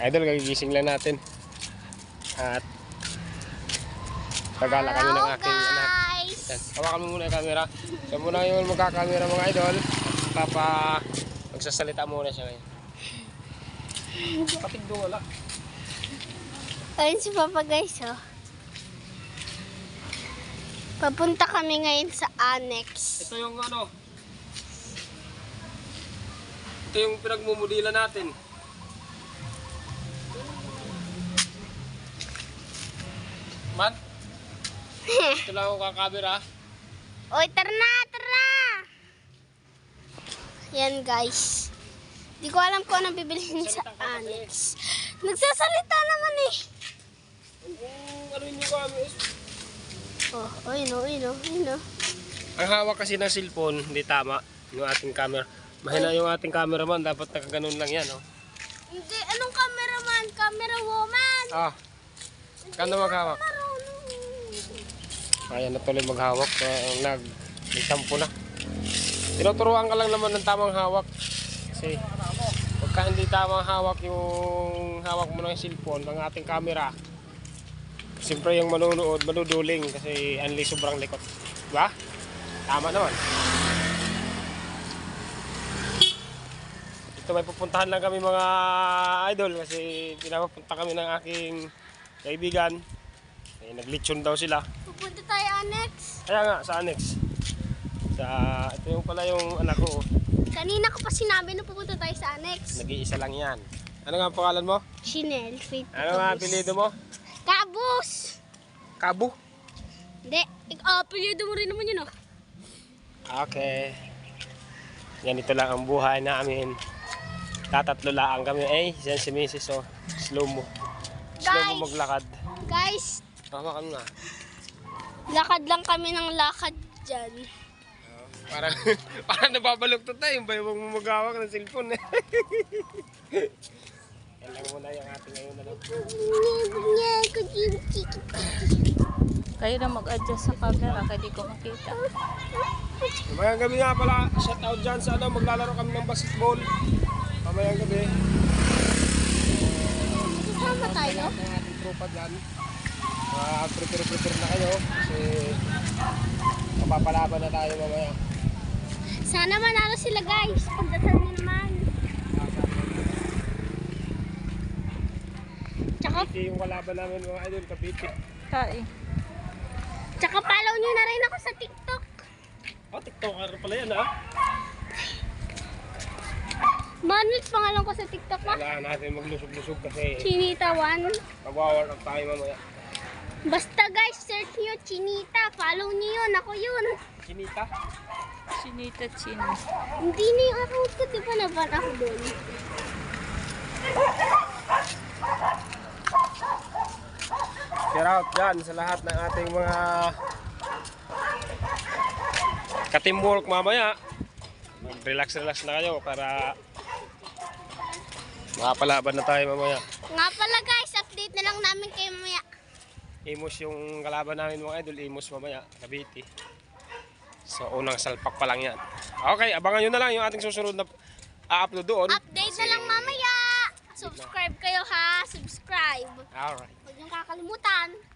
Idol, gagising lang natin. At pagala kami ng aking anak. Yan. Hawakan mo muna yung camera. So muna yung magkakamera mga idol. Magsasalita muna siya ngayon. Kapit doon wala. Ayun si Papa guys, oh. Papunta kami ngayon sa annex. Ito yung ano. Ito yung pinagmumudila natin. Man? Ito lang ako kakamera. Oy, tara na, tara na! Yan guys. Di ko alam kung anong bibilhin sa annex. Nagsasalita naman eh. Ano yun yung kami? Oh, ayun oh, ayun oh, ayun oh. Ang hawak kasi ng cellphone, hindi tama yung ating camera. Mahina yung ating cameraman, dapat nakaganon lang yan. Oh. Hindi, anong cameraman? Camera woman! Ah, kano maghawak? Ayan na tuloy maghawak. Nagtampo na. Tinuturuan ka lang naman ng tamang hawak. Kasi pagka hindi tamang hawak yung hawak mo ng cellphone, ng ating camera, siyempre yung manunood, manuduling kasi anli sobrang likot. Diba? Tama naman. Ito may pupuntahan lang kami mga idol kasi pinapapunta kami ng aking kaibigan. Naglitsyon daw sila. Pupunta tayo annex. Kaya nga, sa annex. Ito yung pala yung anak ko. Kanina ko pa sinabi na pupunta tayo sa annex. Nag-iisa lang yan. Ano nga ang pangalan mo? Chanel, Faith Ano nga ang apelyido mo? Kabus! Kabu? Hindi, apelyido mo rin naman yun oh. Okay. Ganito lang ang buhay namin. Tatatlo lang kami. Yan si Mrs. Oh. Slow mo. Slow mo maglakad. Guys, Tama ka na. lakad lang kami ng lakad dyan. Parang nababaluktot tayo. Yung bayawang mo maghawak ng cellphone. Yan lang muna yung ating ngayon. Kayo na mag-adjust sa camera kaya di ko makita. Mamayang gabi nga pala, shout out dyan sa ano, maglalaro kami ng basketball. Mamayang gabi. Kasama tayo? Ang ating tropa dyan. Prepare na kayo kasi mapapalaban na tayo mamaya. Sana manalo sila guys. Pagdating nyo naman. Tsaka, Ito yung kalaban namin mga idol, Cavite. Kain. tsaka follow nyo na rin ako sa TikTok. Oh, TikToker pala yan ha. Manuels pangalan ko sa TikTok mo. Kailangan natin maglusog-lusog kasi Chinita 1. mag-war up tayo mamaya. Basta guys, search nyo Chinita. Follow nyo yun. Ako yun. Chinita? Chinita chin. Hindi na yung account ko. Di ba naban ako doon? Shout out dyan sa lahat ng ating mga ka-teamwork mamaya. Mag-relax-relax na kayo para makapalaban na tayo mamaya. Nga pala guys, update na lang namin kayo mamaya. Imus yung kalaban namin mga idol, Imus mamaya, Cavite. So unang salpak pa lang yan. Okay, abangan nyo na lang yung ating susunod na upload doon. Update na lang mamaya. Subscribe kayo ha. Subscribe. Alright. Huwag niyong kakalimutan.